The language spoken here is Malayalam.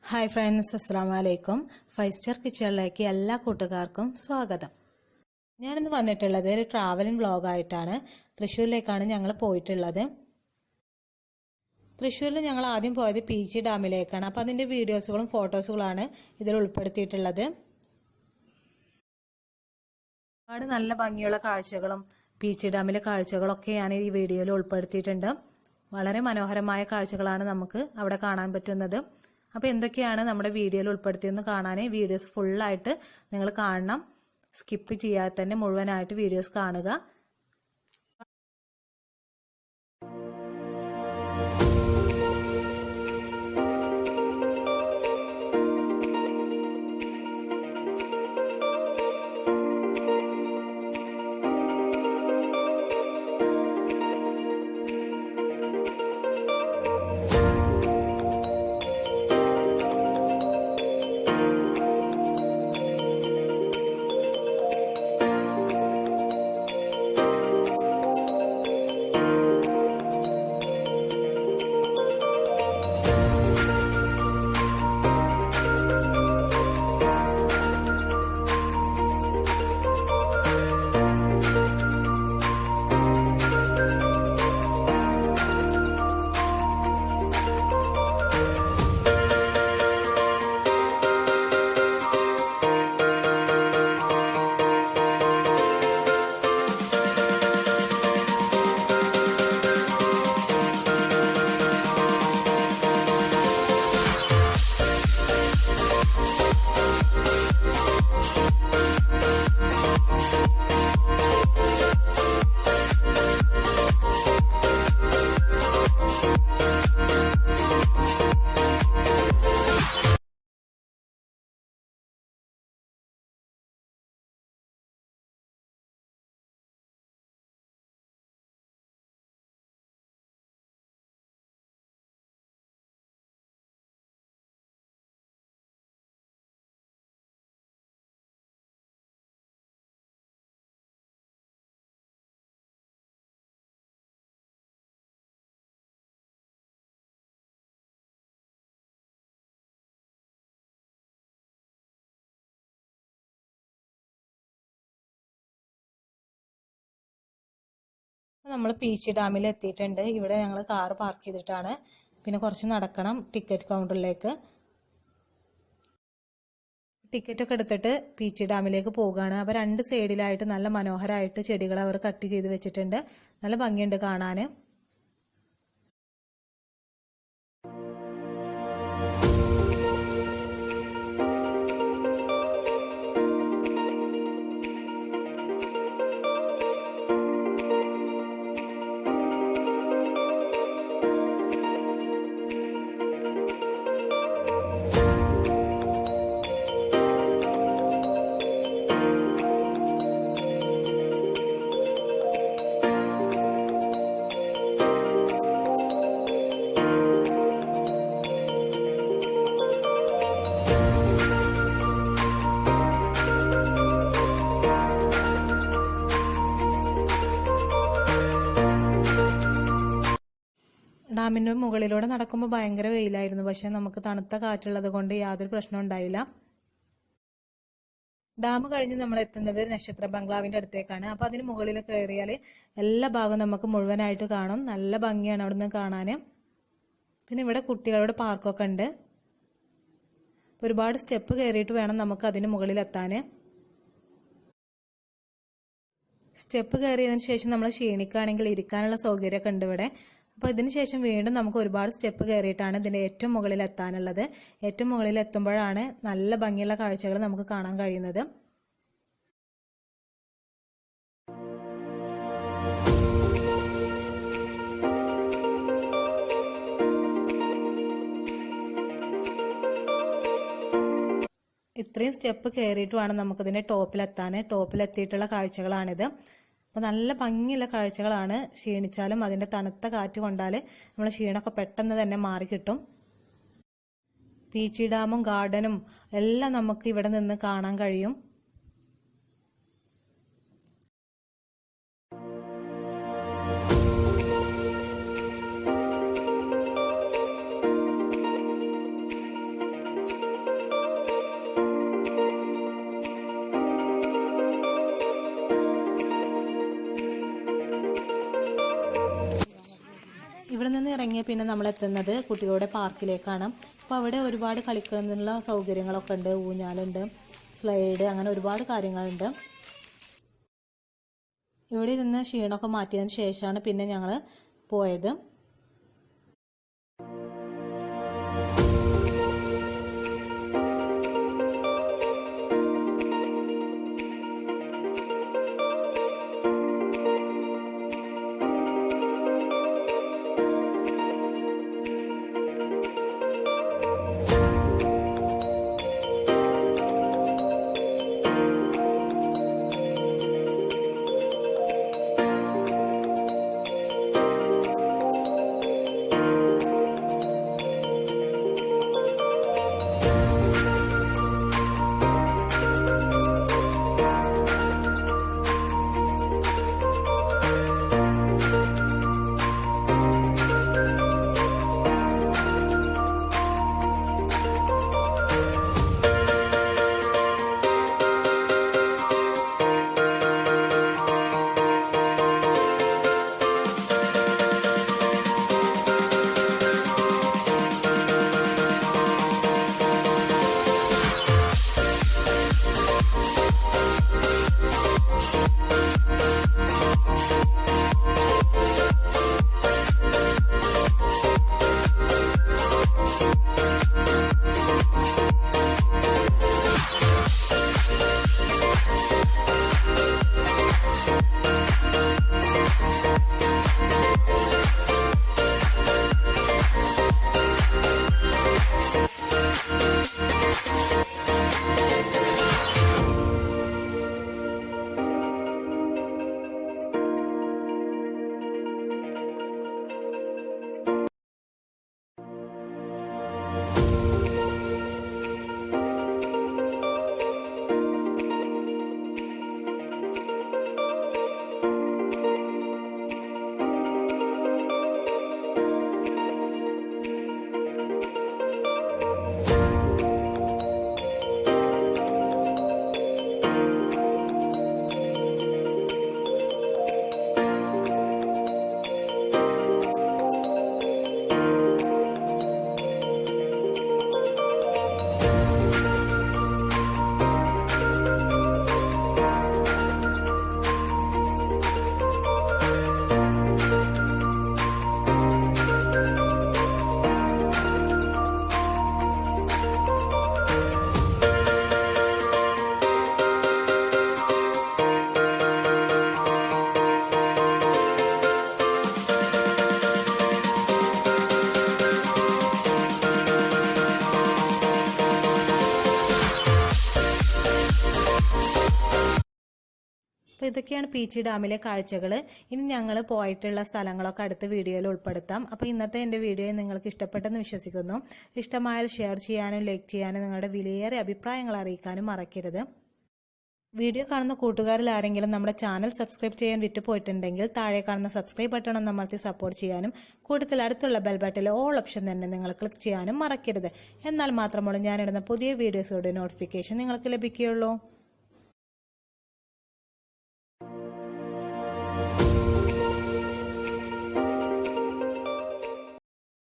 ഹായ് ഫ്രണ്ട്സ്, അസ്സാം വലൈക്കും. 5 സ്റ്റാർ കിച്ചണിലേക്ക് എല്ലാ കൂട്ടുകാർക്കും സ്വാഗതം. ഞാനിന്ന് വന്നിട്ടുള്ളത് ഒരു ട്രാവലിംഗ് വ്ളോഗായിട്ടാണ്. തൃശ്ശൂരിലേക്കാണ് ഞങ്ങൾ പോയിട്ടുള്ളത്. തൃശ്ശൂരിൽ ഞങ്ങൾ ആദ്യം പോയത് പീച്ചി ഡാമിലേക്കാണ്. അപ്പോൾ അതിൻ്റെ വീഡിയോസുകളും ഫോട്ടോസുകളാണ് ഇതിൽ ഉൾപ്പെടുത്തിയിട്ടുള്ളത്. ഒരുപാട് നല്ല ഭംഗിയുള്ള കാഴ്ചകളും പീച്ചി ഡാമിലെ കാഴ്ചകളൊക്കെ ഞാൻ ഈ വീഡിയോയിൽ ഉൾപ്പെടുത്തിയിട്ടുണ്ട്. വളരെ മനോഹരമായ കാഴ്ചകളാണ് നമുക്ക് അവിടെ കാണാൻ പറ്റുന്നത്. അപ്പോൾ എന്തൊക്കെയാണ് നമ്മുടെ വീഡിയോയിൽ ഉൾപ്പെടുത്തിയെന്ന് കാണാൻ വീഡിയോസ് ഫുള്ളായിട്ട് നിങ്ങൾ കാണണം. സ്കിപ്പ് ചെയ്യാതെ തന്നെ മുഴുവനായിട്ട് വീഡിയോസ് കാണുക. നമ്മൾ പീച്ചി ഡാമിൽ എത്തിയിട്ടുണ്ട്. ഇവിടെ ഞങ്ങൾ കാർ പാർക്ക് ചെയ്തിട്ടാണ്. പിന്നെ കുറച്ച് നടക്കണം ടിക്കറ്റ് കൗണ്ടറിലേക്ക്. ടിക്കറ്റൊക്കെ എടുത്തിട്ട് പീച്ചി ഡാമിലേക്ക് പോവുകയാണ്. അപ്പോൾ 2 സൈഡിലായിട്ട് നല്ല മനോഹരമായിട്ട് ചെടികൾ അവർ കട്ട് ചെയ്ത് വെച്ചിട്ടുണ്ട്. നല്ല ഭംഗിയുണ്ട് കാണാൻ. ഡാമിന്റെ മുകളിലൂടെ നടക്കുമ്പോൾ ഭയങ്കര വെയിലായിരുന്നു. പക്ഷെ നമുക്ക് തണുത്ത കാറ്റുള്ളത് കൊണ്ട് യാതൊരു പ്രശ്നവും ഉണ്ടായില്ല. ഡാം കഴിഞ്ഞ് നമ്മൾ എത്തുന്നത് നക്ഷത്ര ബംഗ്ലാവിന്റെ അടുത്തേക്കാണ്. അപ്പൊ അതിന് മുകളിൽ കയറിയാൽ എല്ലാ ഭാഗവും നമുക്ക് മുഴുവനായിട്ട് കാണും. നല്ല ഭംഗിയാണ് അവിടെ നിന്ന് കാണാൻ. പിന്നെ ഇവിടെ കുട്ടികളുടെ പാർക്കൊക്കെ ഉണ്ട്. ഒരുപാട് സ്റ്റെപ്പ് കയറിയിട്ട് വേണം നമുക്ക് അതിന് മുകളിൽ എത്താൻ. സ്റ്റെപ്പ് കയറിയതിനു ശേഷം നമ്മൾ ക്ഷീണിക്കുകയാണെങ്കിൽ ഇരിക്കാനുള്ള സൗകര്യമൊക്കെ ഉണ്ട് ഇവിടെ. അപ്പോൾ ഇതിന് ശേഷം വീണ്ടും നമുക്ക് ഒരുപാട് സ്റ്റെപ്പ് കയറിയിട്ടാണ് ഇതിൻ്റെ ഏറ്റവും മുകളിൽ എത്താനുള്ളത്. ഏറ്റവും മുകളിൽ എത്തുമ്പോഴാണ് നല്ല ഭംഗിയുള്ള കാഴ്ചകൾ നമുക്ക് കാണാൻ കഴിയുന്നത്. ഇത്രയും സ്റ്റെപ്പ് കയറിയിട്ട് വേണം നമുക്കിതിൻ്റെ ടോപ്പിലെത്താൻ. ടോപ്പിലെത്തിയിട്ടുള്ള കാഴ്ചകളാണിത്. അപ്പോൾ നല്ല ഭംഗിയുള്ള കാഴ്ചകളാണ്. ക്ഷീണിച്ചാലും അതിൻ്റെ തണുത്ത കാറ്റ് കൊണ്ടാൽ നമ്മൾ ക്ഷീണമൊക്കെ പെട്ടെന്ന് തന്നെ മാറിക്കിട്ടും. പീച്ചി ഡാമും ഗാർഡനും എല്ലാം നമുക്ക് ഇവിടെ നിന്ന് കാണാൻ കഴിയും. ഇറങ്ങിയ പിന്നെ നമ്മൾ എത്തുന്നത് കുട്ടികളുടെ പാർക്കിലേക്കാണ്. അപ്പോൾ അവിടെ ഒരുപാട് കളിക്കാനുള്ള സൗകര്യങ്ങളൊക്കെ ഉണ്ട്. ഊഞ്ഞാലുണ്ട്, സ്ലൈഡ്, അങ്ങനെ ഒരുപാട് കാര്യങ്ങളുണ്ട്. ഇവിടെ ഇരുന്ന് ക്ഷീണമൊക്കെ മാറ്റിയതിന് ശേഷമാണ് പിന്നെ ഞങ്ങൾ പോയത്. അപ്പോൾ ഇതൊക്കെയാണ് പീച്ചി ഡാമിലെ കാഴ്ചകൾ. ഇനി ഞങ്ങൾ പോയിട്ടുള്ള സ്ഥലങ്ങളൊക്കെ അടുത്ത വീഡിയോയിൽ ഉൾപ്പെടുത്താം. അപ്പോൾ ഇന്നത്തെ എൻ്റെ വീഡിയോ നിങ്ങൾക്ക് ഇഷ്ടപ്പെട്ടെന്ന് വിശ്വസിക്കുന്നു. ഇഷ്ടമായാൽ ഷെയർ ചെയ്യാനും ലൈക്ക് ചെയ്യാനും നിങ്ങളുടെ വിലയേറിയ അഭിപ്രായങ്ങൾ അറിയിക്കാനും മറക്കരുത്. വീഡിയോ കാണുന്ന കൂട്ടുകാരിൽ ആരെങ്കിലും നമ്മുടെ ചാനൽ സബ്സ്ക്രൈബ് ചെയ്യാൻ വിട്ടുപോയിട്ടുണ്ടെങ്കിൽ താഴെ കാണുന്ന സബ്സ്ക്രൈബ് ബട്ടൺ ഒന്ന് അമർത്തി സപ്പോർട്ട് ചെയ്യാനും കൂടുതൽ അടുത്തുള്ള ബെൽ ബട്ടണിലെ ഓൾ ഓപ്ഷൻ തന്നെ നിങ്ങൾ ക്ലിക്ക് ചെയ്യാനും മറക്കരുത്. എന്നാൽ മാത്രമുള്ളൂ ഞാനിടുന്ന പുതിയ വീഡിയോസുകളുടെ നോട്ടിഫിക്കേഷൻ നിങ്ങൾക്ക് ലഭിക്കുകയുള്ളൂ.